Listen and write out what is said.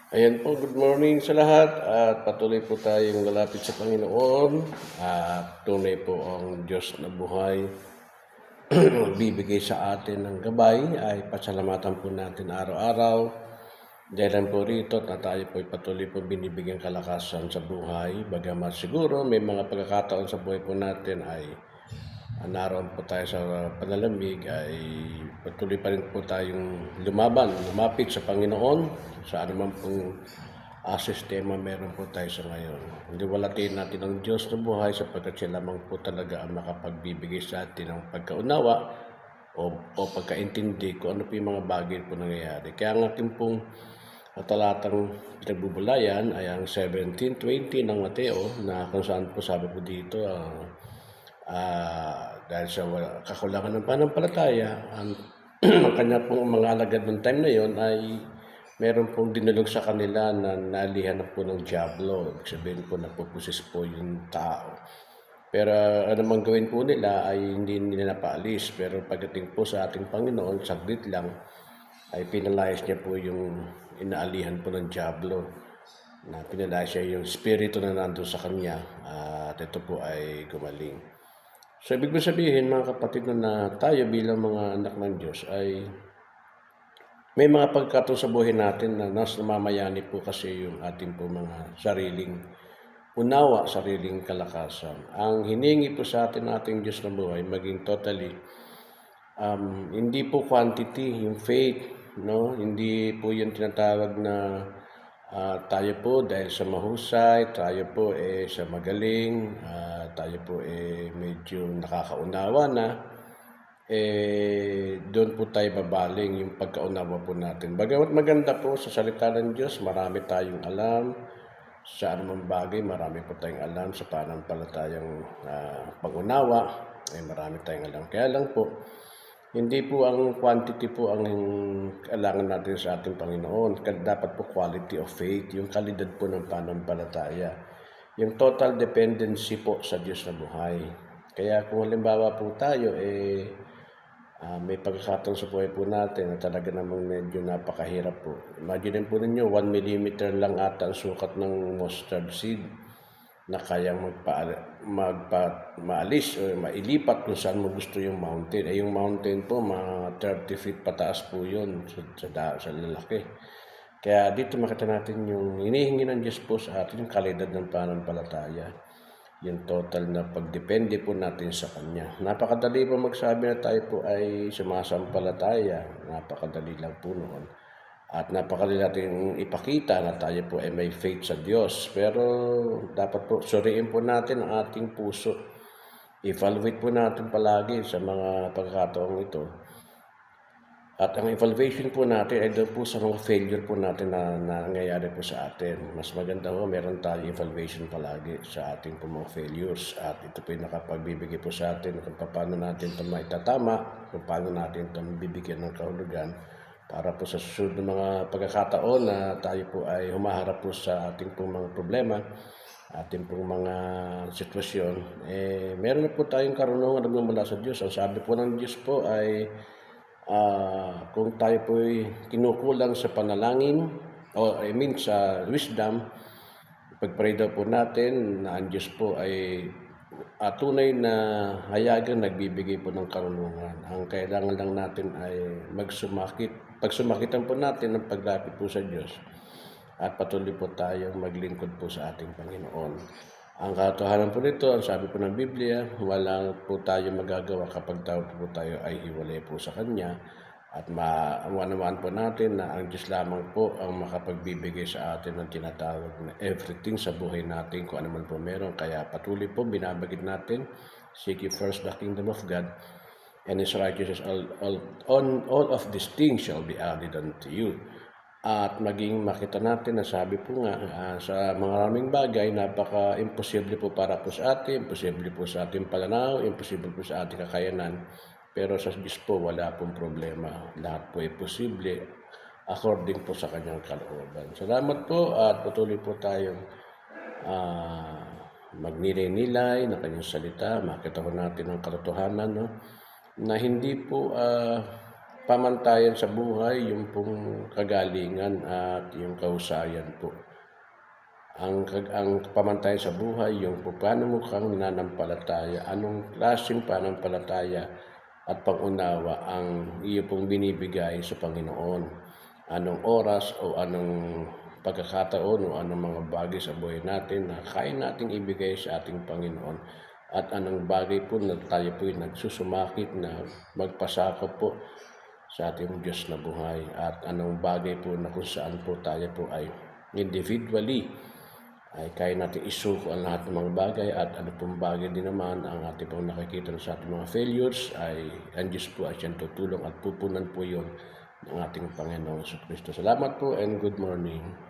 Ayan po, good morning sa lahat at patuloy po tayong lalapit sa Panginoon at tunay po ang Diyos na buhay bibigay sa atin ng gabay ay pasalamatan po natin araw-araw. Dahil po rito na tayo po patuloy po binibigyan kalakasan sa buhay. Bagamat siguro may mga pagkakataon sa buhay po natin ay naroon po tayo sa panalamig ay patuloy pa rin po tayong lumapit sa Panginoon sa anumang pong sistema meron po tayo sa ngayon. Hindi walatin natin ang Diyos na buhay sapagkat siya lamang po talaga ang makapagbibigay sa atin ng pagkaunawa o pagkaintindi kung ano po yung mga bagay po nangyayari. Kaya ang ating pong talatang pinagbubulayan ay ang 17:20 ng Mateo na kung saan po sabi po dito dahil sa kakulangan ng pananampalataya, ang kanya pong mga alagad ng time na yon ay meron pong dinulog sa kanila na nalihan na po ng diablo. Ibig sabihin po napupusis po yung tao. Pero ano man gawin po nila ay hindi nila napaalis. Pero pagdating po sa ating Panginoon, saglit lang, ay pinalayas niya po yung inaalihan po ng diablo. Na pinalayas niya yung spirito na nandun sa kanya at ito po ay gumaling. So ibig sabihin mga kapatid na tayo bilang mga anak ng Diyos ay may mga pagkataon sa buhay natin na nas namamayani po kasi yung ating po mga sariling unawa, sariling kalakasan. Ang hiningi po sa atin ating Diyos na buhay maging totally hindi po quantity, yung faith, no? Hindi po yung tinatawag na tayo po dahil sa mahusay, tayo po sa magaling, tayo po medyo nakakaunawa na, doon po tayo babaling yung pagkaunawa po natin. Bagamat maganda po sa salita ng Diyos, marami tayong alam sa anumang bagay, marami po tayong alam sa pananampalatayang pag-unawa, marami tayong alam. Kaya lang po, hindi po ang quantity po ang kailangan natin sa ating Panginoon. Dapat po quality of faith, yung kalidad po ng pananampalataya. Yung total dependency po sa Diyos na buhay. Kaya kung halimbawa po tayo, may pagkakataon sa buhay po natin na talaga namang medyo napakahirap po. Imagine po ninyo, 1 millimeter lang ata ang sukat ng mustard seed na kayang maalis o mailipat kung saan mo gusto yung mountain. Yung mountain po, mga 30 feet pataas po yun sa lalaki. Kaya dito makita natin yung hinihingi ng Diyos po sa atin yung kalidad ng pananampalataya. Yung total na pagdepende po natin sa Kanya. Napakadali po magsabi na tayo po ay sumasampalataya. Napakadali lang po noon. At napakadali natin ipakita na tayo po ay may faith sa Diyos. Pero dapat po suriin po natin ang ating puso. Evaluate po natin palagi sa mga pagkakataong ito. At ang evaluation po natin ay doon po sa mga failure po natin na nangyayari po sa atin. Mas maganda po meron tayo evaluation palagi sa ating po mga failures. At ito po yung nakapagbibigay po sa atin kung paano natin ito maitatama, kung paano natin ito bibigyan ng kahulugan para po sa susunod ng mga pagkakataon na tayo po ay humaharap po sa ating po mga problema, ating pong mga sitwasyon, meron na po tayong karunungan na mula sa Diyos. Ang sabi po ng Diyos po ay kung tayo po'y kinukulang sa panalangin o sa wisdom, pag-pray daw po natin na ang Diyos po ay tunay na hayagang nagbibigay po ng karunungan. Ang kailangan lang natin ay pagsumakitan po natin ng paglapit po sa Diyos at patuloy po tayong maglingkod po sa ating Panginoon. Ang katotohanan po nito, ang sabi po ng Biblia, wala po tayo magagawa kapag po tayo ay hiwalay po sa Kanya. At maunawaan po natin na ang Diyos lamang po ang makapagbibigay sa atin ng tinatawag na everything sa buhay natin kung ano man po meron. Kaya patuloy po binabagid natin, seek ye first the kingdom of God and His righteousness, all of these things shall be added unto you. At maging makita natin na sabi po nga sa maraming bagay, napaka-imposible po para po sa atin, imposible po sa ating pananaw, imposible po sa ating kakayanan. Pero sa Diyos po wala pong problema. Lahat po ay posible according po sa kanyang kalooban. Salamat po at patuloy po tayong magnilay-nilay ng kanyang salita. Makita po natin ang katotohanan, no? Na hindi po pamantayan sa buhay, yung pong kagalingan at yung kahusayan po. Ang pamantayan sa buhay, yung po paano mo kang nananampalataya, anong klaseng pananampalataya at pangunawa ang iyo pong binibigay sa Panginoon. Anong oras o anong pagkakataon o anong mga bagay sa buhay natin na kaya nating ibigay sa ating Panginoon. At anong bagay po na tayo po nagsusumakit na magpasakop po sa ating Diyos na buhay. At anong bagay po na kung saan po tayo po ay individually ay kaya natin isuko ang lahat ng mga bagay at ano pong bagay din naman ang ating pong nakikita sa ating mga failures ay ang Diyos po ay siyang tutulong at pupunan po yun ng ating Panginoong Kristo. Salamat po and good morning.